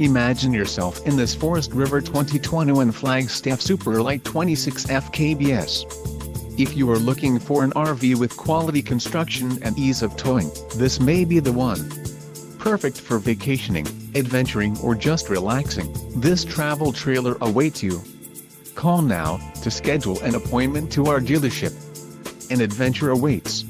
Imagine yourself in this Forest River 2021 Flagstaff Super Lite 26FKBS. If you are looking for an RV with quality construction and ease of towing, this may be the one. Perfect for vacationing, adventuring or just relaxing, this travel trailer awaits you. Call now to schedule an appointment to our dealership. An adventure awaits.